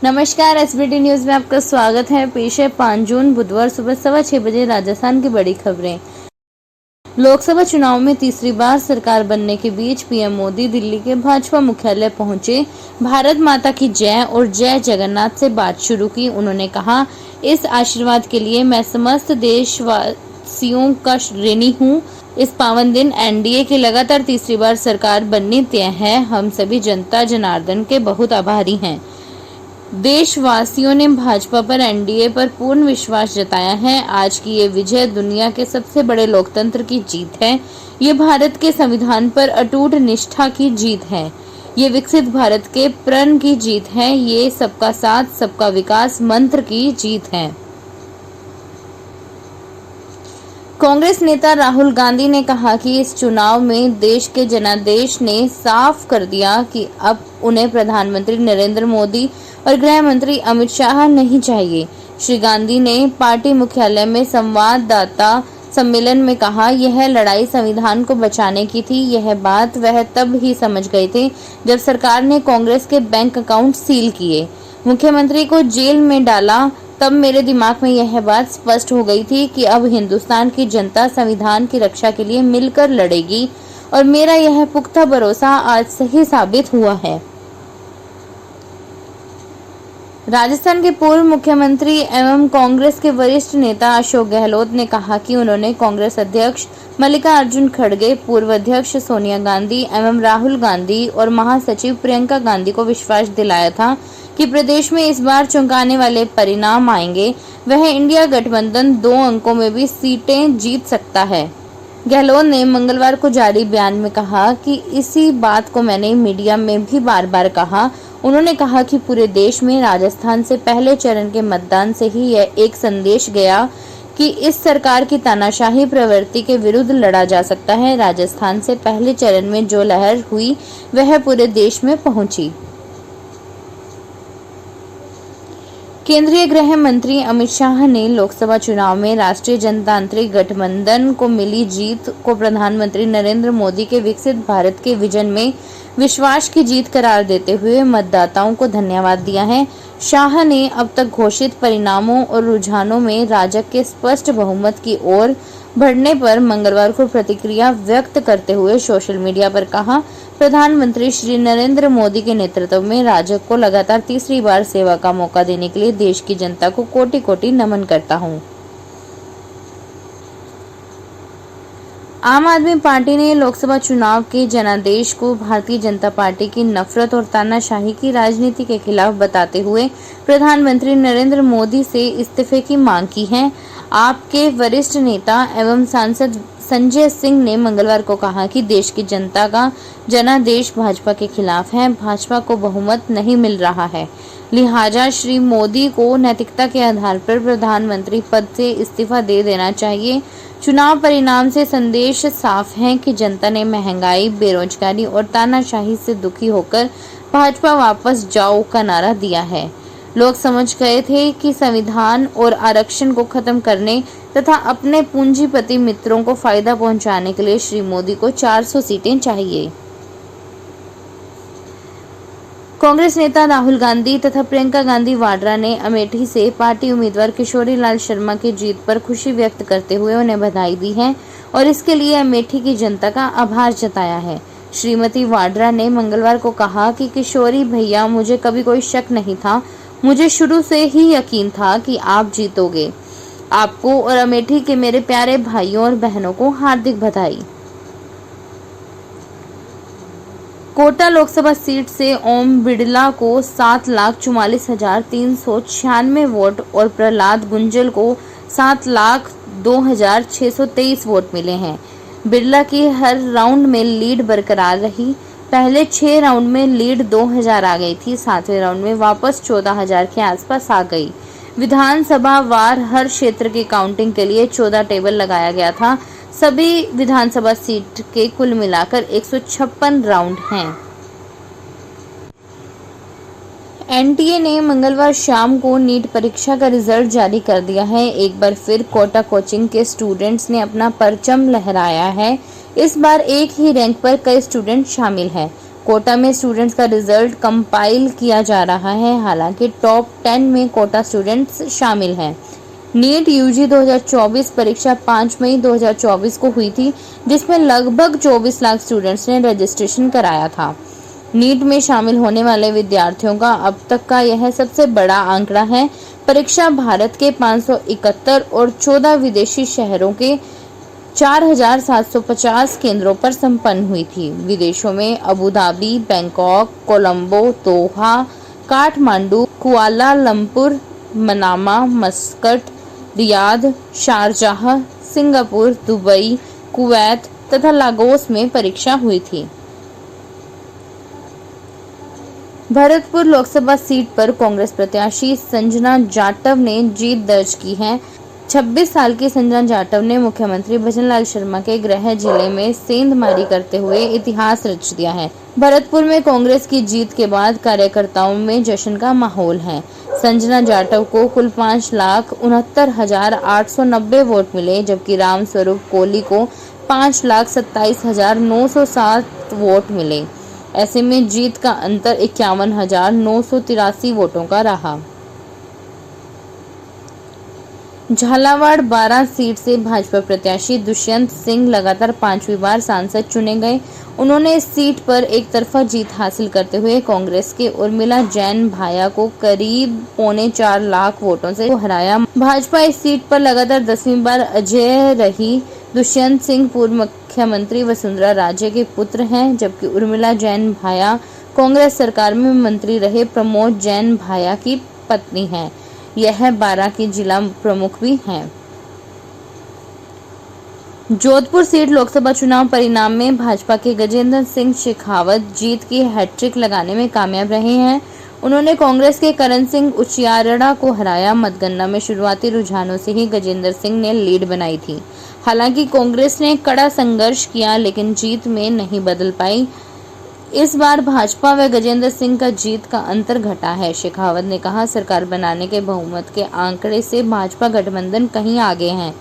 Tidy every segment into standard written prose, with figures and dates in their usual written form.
नमस्कार, SBT news में आपका स्वागत है। पेश है 5 जून बुधवार सुबह 6:15 बजे राजस्थान की बड़ी खबरें। लोकसभा चुनाव में तीसरी बार सरकार बनने के बीच पीएम मोदी दिल्ली के भाजपा मुख्यालय पहुंचे। भारत माता की जय और जय जगन्नाथ से बात शुरू की। उन्होंने कहा, इस आशीर्वाद के लिए मैं समस्त देशवासियों का ऋणी हूँ। इस पावन दिन एनडीए की लगातार तीसरी बार सरकार बननी तय है। हम सभी जनता जनार्दन के बहुत आभारी हैं। देशवासियों ने भाजपा पर एनडीए पर पूर्ण विश्वास जताया है। आज की ये विजय दुनिया के सबसे बड़े लोकतंत्र की जीत है। ये भारत के संविधान पर अटूट निष्ठा की जीत है। ये विकसित भारत के प्रण की जीत है। ये सबका साथ सबका विकास मंत्र की जीत है। कांग्रेस नेता राहुल गांधी ने कहा कि इस चुनाव में देश के जनादेश ने साफ कर दिया कि अब उन्हें प्रधानमंत्री नरेंद्र मोदी और गृह मंत्री अमित शाह नहीं चाहिए। श्री गांधी ने पार्टी मुख्यालय में संवाददाता सम्मेलन में कहा, यह लड़ाई संविधान को बचाने की थी। यह बात वह तब ही समझ गए थे जब सरकार ने कांग्रेस के बैंक अकाउंट सील किए, मुख्यमंत्री को जेल में डाला। तब मेरे दिमाग में यह बात स्पष्ट हो गई थी कि अब हिंदुस्तान की जनता संविधान की रक्षा के लिए मिलकर लड़ेगी और मेरा यह पुख्ता भरोसा आज सही साबित हुआ है। राजस्थान के पूर्व मुख्यमंत्री एवं कांग्रेस के वरिष्ठ नेता अशोक गहलोत ने कहा कि उन्होंने कांग्रेस अध्यक्ष मल्लिकार्जुन खड़गे, पूर्व अध्यक्ष सोनिया गांधी एवं राहुल गांधी और महासचिव प्रियंका गांधी को विश्वास दिलाया था कि प्रदेश में इस बार चौंकाने वाले परिणाम आएंगे। वह इंडिया गठबंधन 2 अंकों में भी सीटें जीत सकता है। गहलोत ने मंगलवार को जारी बयान में कहा कि इसी बात को मैंने मीडिया में भी बार बार कहा। उन्होंने कहा कि पूरे देश में राजस्थान से पहले चरण के मतदान से ही यह एक संदेश गया कि इस सरकार की तानाशाही प्रवृत्ति के विरुद्ध लड़ा जा सकता है। राजस्थान से पहले चरण में जो लहर हुई वह पूरे देश में पहुंची। केंद्रीय गृह मंत्री अमित शाह ने लोकसभा चुनाव में राष्ट्रीय जनतांत्रिक गठबंधन को मिली जीत को प्रधानमंत्री नरेंद्र मोदी के विकसित भारत के विजन में विश्वास की जीत करार देते हुए मतदाताओं को धन्यवाद दिया है। शाह ने अब तक घोषित परिणामों और रुझानों में राजग के स्पष्ट बहुमत की ओर बढ़ने पर मंगलवार को प्रतिक्रिया व्यक्त करते हुए सोशल मीडिया पर कहा, प्रधानमंत्री श्री नरेंद्र मोदी के नेतृत्व में राजग को लगातार तीसरी बार सेवा का मौका देने के लिए देश की जनता को कोटि कोटि नमन करता हूं। आम आदमी पार्टी ने लोकसभा चुनाव के जनादेश को भारतीय जनता पार्टी की नफरत और तानाशाही की राजनीति के खिलाफ बताते हुए प्रधानमंत्री नरेंद्र मोदी से इस्तीफे की मांग की है। आपके वरिष्ठ नेता एवं सांसद संजय सिंह ने मंगलवार को कहा कि देश की जनता का जनादेश भाजपा के खिलाफ है। भाजपा को बहुमत नहीं मिल रहा है, लिहाजा श्री मोदी को नैतिकता के आधार पर प्रधानमंत्री पद से इस्तीफा दे देना चाहिए। चुनाव परिणाम से संदेश साफ है कि जनता ने महंगाई, बेरोजगारी और तानाशाही से दुखी होकर भाजपा वापस जाओ का नारा दिया है। लोग समझ गए थे कि संविधान और आरक्षण को खत्म करने तथा अपने पूंजीपति मित्रों को फायदा पहुंचाने के लिए श्री मोदी को 400 सीटें चाहिए। कांग्रेस नेता राहुल गांधी तथा प्रियंका गांधी वाड्रा ने अमेठी से पार्टी उम्मीदवार किशोरी लाल शर्मा की जीत पर खुशी व्यक्त करते हुए उन्हें बधाई दी है और इसके लिए अमेठी की जनता का आभार जताया है। श्रीमती वाड्रा ने मंगलवार को कहा कि किशोरी भैया, मुझे कभी कोई शक नहीं था, मुझे शुरू से ही यकीन था कि आप जीतोगे। आपको और अमेठी के मेरे प्यारे भाइयों और बहनों को हार्दिक बधाई। कोटा लोकसभा सीट से ओम बिड़ला को 7,44,396 वोट और प्रहलाद गुंजल को 7,02,623 वोट मिले हैं। बिड़ला की हर राउंड में लीड बरकरार रही। पहले 6 राउंड में लीड 2,000 आ गई थी, 7वें राउंड में वापस 14,000 के आसपास आ गई। विधानसभा वार हर क्षेत्र की काउंटिंग के लिए 14 टेबल लगाया गया था। सभी विधानसभा सीट के कुल मिलाकर 156 राउंड हैं। एनटीए ने मंगलवार शाम को नीट परीक्षा का रिजल्ट जारी कर दिया है। एक बार फिर कोटा कोचिंग के स्टूडेंट्स ने अपना परचम लहराया है। इस बार एक ही रैंक पर कई स्टूडेंट शामिल हैं। कोटा में स्टूडेंट्स का रिजल्ट कंपाइल किया जा रहा है, हालांकि टॉप 10 में कोटा स्टूडेंट्स शामिल हैं। नीट यूजी 2024 परीक्षा 5 मई 2024 को हुई थी, जिसमें लगभग 24 लाख स्टूडेंट्स ने रजिस्ट्रेशन कराया था। नीट में शामिल होने वाले विद्यार्थियों का अब तक का यह सबसे बड़ा आंकड़ा है। परीक्षा भारत के 571 और 14 विदेशी शहरों के 4,750 केंद्रों पर संपन्न हुई थी। विदेशों में Abu Dhabi, Bangkok, Colombo, Doha, Kathmandu, Kuala Lumpur, Manama, Muscat, Riyadh, Sharjah, Singapore, Dubai, Kuwait तथा लागोस में परीक्षा हुई थी। भरतपुर लोकसभा सीट पर कांग्रेस प्रत्याशी संजना जाटव ने जीत दर्ज की है। 26 साल की संजना जाटव ने मुख्यमंत्री भजनलाल शर्मा के गृह जिले में सेंधमारी करते हुए इतिहास रच दिया है। भरतपुर में कांग्रेस की जीत के बाद कार्यकर्ताओं में जश्न का माहौल है। संजना जाटव को कुल 5,69,890 वोट मिले, जबकि रामस्वरूप कोहली को 5,27,907 वोट मिले। ऐसे में जीत का अंतर 51,983 वोटों का रहा। झालावाड़ 12 सीट से भाजपा प्रत्याशी दुष्यंत सिंह लगातार 5वीं बार सांसद चुने गए। उन्होंने इस सीट पर एक तरफा जीत हासिल करते हुए कांग्रेस के उर्मिला जैन भाया को करीब 4.25 लाख वोटों से हराया। भाजपा इस सीट पर लगातार 10वीं बार अजेय रही। दुष्यंत सिंह पूर्व मुख्यमंत्री वसुंधरा राजे के पुत्र हैं, जबकि उर्मिला जैन भाया कांग्रेस सरकार में मंत्री रहे प्रमोद जैन भाया की पत्नी हैं। यह 12 की जिला प्रमुख भी हैं। जोधपुर सीट लोकसभा चुनाव परिणाम में भाजपा के गजेंद्र सिंह शेखावत जीत की हैट्रिक लगाने में कामयाब रहे हैं। उन्होंने कांग्रेस के करण सिंह उचियारड़ा को हराया। मतगणना में शुरुआती रुझानों से ही गजेंद्र सिंह ने लीड बनाई थी। हालांकि कांग्रेस ने कड़ा संघर्ष किया, लेकिन जीत में नहीं बदल पाई। इस बार भाजपा व गजेंद्र सिंह का जीत का अंतर घटा है। शेखावत ने कहा, सरकार बनाने के बहुमत के आंकड़े से भाजपा गठबंधन कहीं आगे है।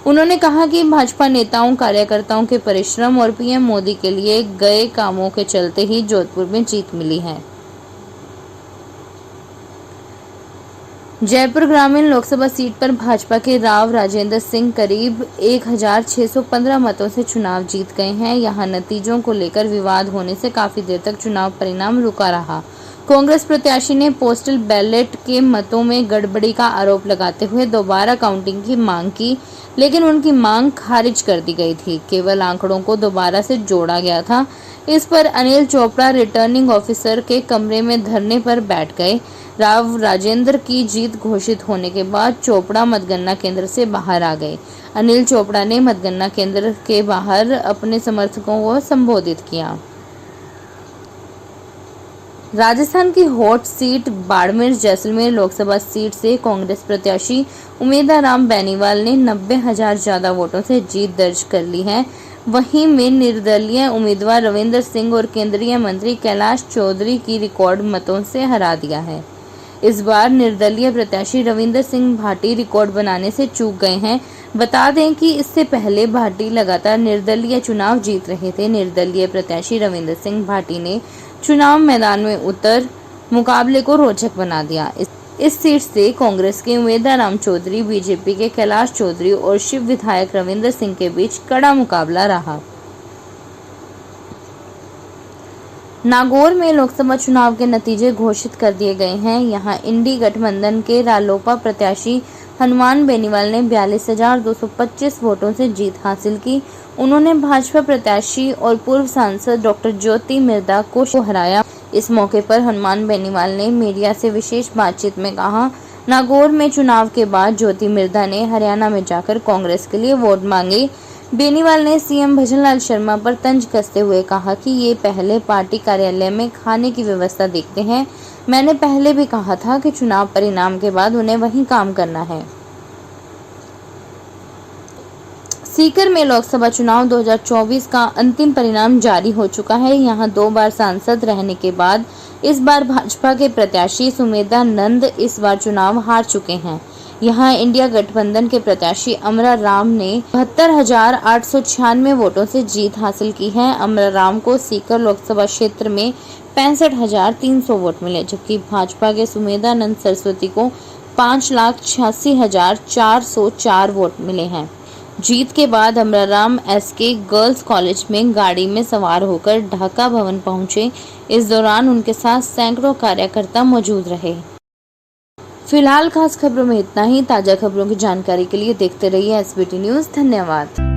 उन्होंने कहा कि भाजपा नेताओं कार्यकर्ताओं के परिश्रम और पीएम मोदी के लिए गए कामों के चलते ही जोधपुर में जीत मिली है। जयपुर ग्रामीण लोकसभा सीट पर भाजपा के राव राजेंद्र सिंह करीब 1,615 मतों से चुनाव जीत गए हैं। यहां नतीजों को लेकर विवाद होने से काफी देर तक चुनाव परिणाम रुका रहा। कांग्रेस प्रत्याशी ने पोस्टल बैलेट के मतों में गड़बड़ी का आरोप लगाते हुए दोबारा काउंटिंग की मांग की, लेकिन उनकी मांग खारिज कर दी गई थी। केवल आंकड़ों को दोबारा से जोड़ा गया था। इस पर अनिल चोपड़ा रिटर्निंग ऑफिसर के कमरे में धरने पर बैठ गए। राव राजेंद्र की जीत घोषित होने के बाद चोपड़ा मतगणना केंद्र से बाहर आ गए। अनिल चोपड़ा ने मतगणना केंद्र के बाहर अपने समर्थकों को संबोधित किया। राजस्थान की hot seat Barmer Jaisalmer Lok Sabha seat से कांग्रेस प्रत्याशी उमेदाराम बेनीवाल ने 90,000 ज्यादा वोटों से जीत दर्ज कर ली है। वहीं में निर्दलीय उम्मीदवार रविंदर सिंह और केंद्रीय मंत्री कैलाश चौधरी की रिकॉर्ड मतों से हरा दिया है। इस बार निर्दलीय प्रत्याशी रविंदर सिंह भाटी रिकॉर्ड बनाने से चूक गए हैं। बता दें कि इससे पहले भाटी लगातार निर्दलीय चुनाव जीत रहे थे। निर्दलीय प्रत्याशी रविंदर सिंह भाटी ने चुनाव मैदान में उतर मुकाबले को रोचक बना दिया। इस सीट से कांग्रेस के उमेदाराम चौधरी, बीजेपी के कैलाश चौधरी और शिव विधायक रविंदर सिंह के बीच कड़ा मुकाबला रहा। नागौर में लोकसभा चुनाव के नतीजे घोषित कर दिए गए हैं। यहां इंडी गठबंधन के रालोपा प्रत्याशी हनुमान बेनीवाल ने 42,225 वोटों से जीत हासिल की। उन्होंने भाजपा प्रत्याशी और पूर्व सांसद डॉक्टर ज्योति मिर्धा को हराया। इस मौके पर हनुमान बेनीवाल ने मीडिया से विशेष बातचीत में कहा, नागौर में चुनाव के बाद ज्योति मिर्धा ने हरियाणा में जाकर कांग्रेस के लिए वोट मांगे। बेनीवाल ने सीएम भजनलाल शर्मा पर तंज कसते हुए कहा कि ये पहले पार्टी कार्यालय में खाने की व्यवस्था देखते हैं। मैंने पहले भी कहा था कि चुनाव परिणाम के बाद उन्हें वहीं काम करना है। सीकर में लोकसभा चुनाव 2024 का अंतिम परिणाम जारी हो चुका है। यहां 2 बार सांसद रहने के बाद इस बार भाजपा के प्रत्याशी सुमेधा नंद इस बार चुनाव हार चुके हैं। यहाँ इंडिया गठबंधन के प्रत्याशी अमरा राम ने 72,896 वोटों से जीत हासिल की है। अमरा राम को सीकर लोकसभा क्षेत्र में 65,300 वोट मिले, जबकि भाजपा के सुमेधानंद सरस्वती को 5,86,404 वोट मिले हैं। जीत के बाद अमरा राम एसके गर्ल्स कॉलेज में गाड़ी में सवार होकर ढाका भवन पहुंचे। इस दौरान उनके साथ सैकड़ों कार्यकर्ता मौजूद रहे। फिलहाल खास खबरों में इतना ही। ताजा खबरों की जानकारी के लिए देखते रहिए एसबीटी न्यूज। धन्यवाद।